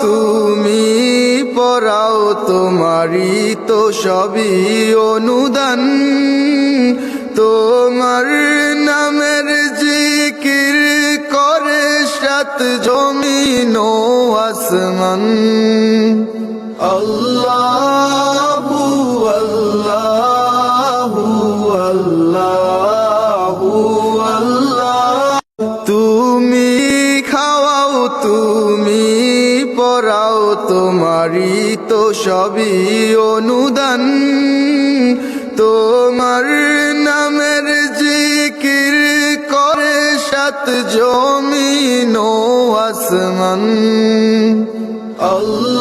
তুমি পড়াও, তোমারই তো সবই অনুদান। তোমার নামের জিকির করে সাত জমিন ও আসমান। আল্লাহু আল্লাহু আল্লাহু আল্লাহ। তুমি খাওয়াও, তুমি পড়াও, তোমারই তো সবই অনুদান। তোমার নামের জিকির করে সাত জমিন ও আসমান। আল্লাহ